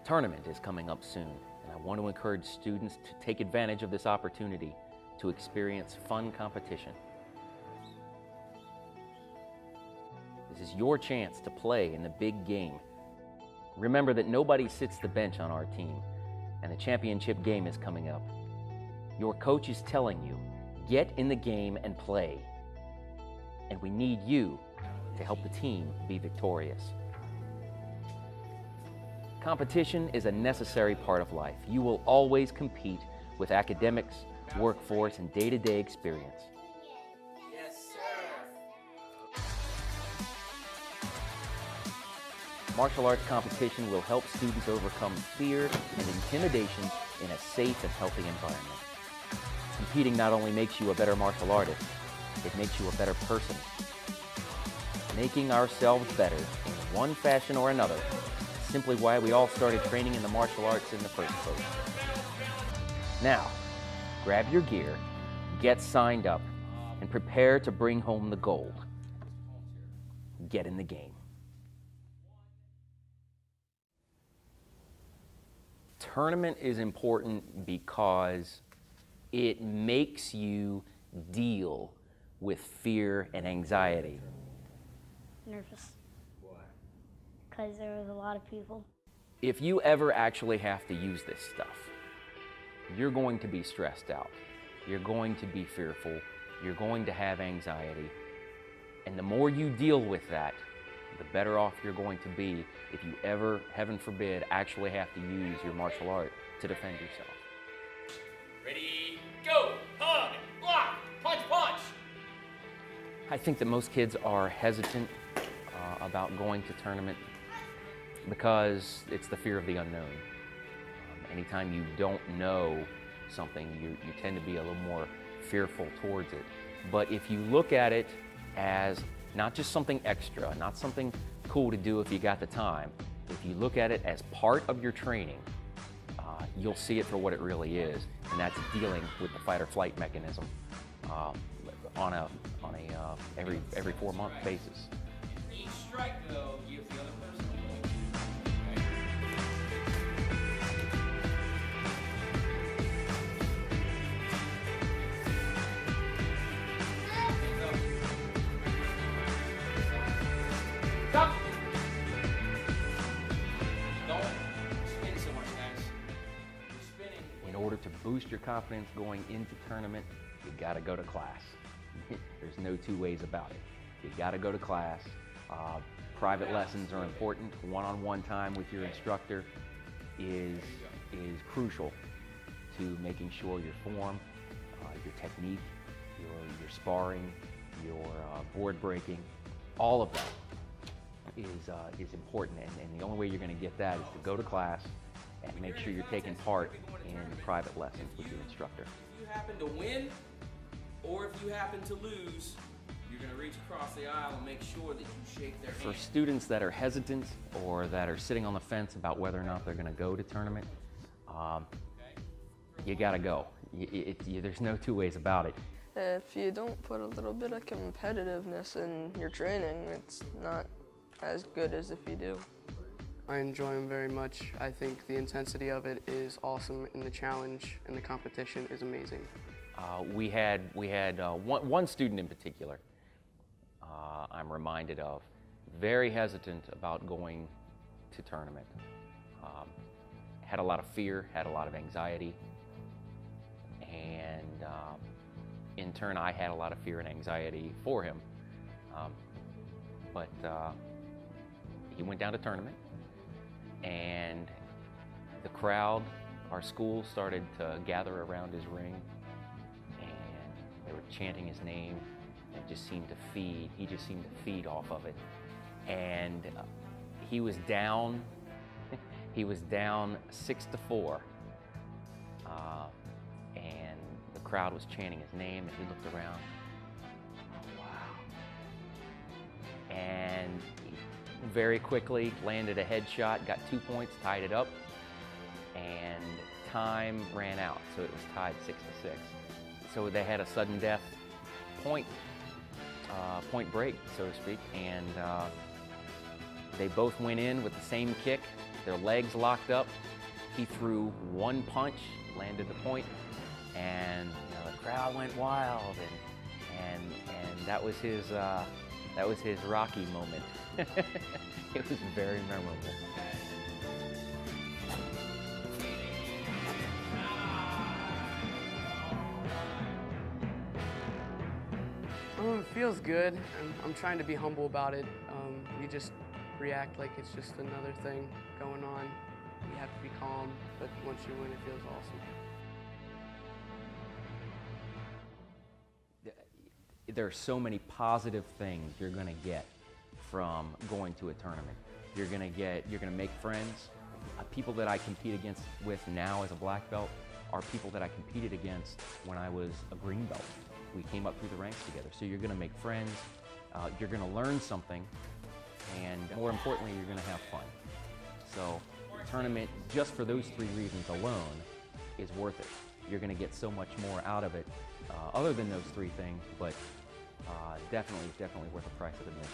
Tournament is coming up soon, and I want to encourage students to take advantage of this opportunity to experience fun competition. This is your chance to play in the big game. Remember that nobody sits the bench on our team, and the championship game is coming up. Your coach is telling you, get in the game and play. And we need you to help the team be victorious. Competition is a necessary part of life. You will always compete with academics, workforce, and day-to-day experience. Yes, sir. Martial arts competition will help students overcome fear and intimidation in a safe and healthy environment. Competing not only makes you a better martial artist, it makes you a better person. Making ourselves better in one fashion or another is simply why we all started training in the martial arts in the first place. Now, grab your gear, get signed up, and prepare to bring home the gold. Get in the game. Tournament is important because it makes you deal with fear and anxiety. Nervous. Why? Because there was a lot of people. If you ever actually have to use this stuff, you're going to be stressed out. You're going to be fearful. You're going to have anxiety. And the more you deal with that, the better off you're going to be if you ever, heaven forbid, actually have to use your martial art to defend yourself. Ready, go! Hug, block, punch, punch! I think that most kids are hesitant about going to tournament because it's the fear of the unknown. Anytime you don't know something, you tend to be a little more fearful towards it. But if you look at it as not just something extra, not something cool to do if you got the time, if you look at it as part of your training, you'll see it for what it really is, and that's dealing with the fight or flight mechanism on a every 4-month basis. Each strike, though, gives the other person Stop! Don't spin so much, guys. You're spinning. In order to boost your confidence going into tournament, you gotta go to class. There's no two ways about it. You gotta go to class. Private lessons are important. One-on-one time with your instructor is crucial to making sure your form, your technique, your sparring, your board breaking, all of that is important. And the only way you're gonna get that is to go to class and make sure you're taking part in private lessons with your instructor. If you happen to win, or if you happen to lose, you're going to reach across the aisle and make sure that you shake their hand. For students that are hesitant or that are sitting on the fence about whether or not they're going to go to tournament, you got to go. There's no two ways about it. If you don't put a little bit of competitiveness in your training, it's not as good as if you do. I enjoy them very much. I think the intensity of it is awesome, and the challenge and the competition is amazing. We had one student in particular I'm reminded of, very hesitant about going to tournament. Had a lot of fear, had a lot of anxiety, and in turn I had a lot of fear and anxiety for him. But he went down to tournament, and the crowd, our school, started to gather around his ring, and they were chanting his name, and he just seemed to feed off of it. And he was down 6-4, and the crowd was chanting his name, and he looked around, oh, wow. And he very quickly landed a headshot, got 2 points, tied it up, and time ran out, so it was tied 6-6. So they had a sudden death point break, so to speak, and they both went in with the same kick, their legs locked up. He threw one punch, landed the point, and the crowd went wild, and that was his Rocky moment. It was very memorable. It feels good. I'm trying to be humble about it. You just react like it's just another thing going on. You have to be calm, but once you win, it feels awesome. There are so many positive things you're going to get from going to a tournament. You're going to make friends. People that I compete with now as a black belt are people that I competed against when I was a green belt. We came up through the ranks together. So you're going to make friends, you're going to learn something, and more importantly, you're going to have fun. So the tournament, just for those 3 reasons alone, is worth it. You're going to get so much more out of it, other than those 3 things, but definitely worth the price of admission.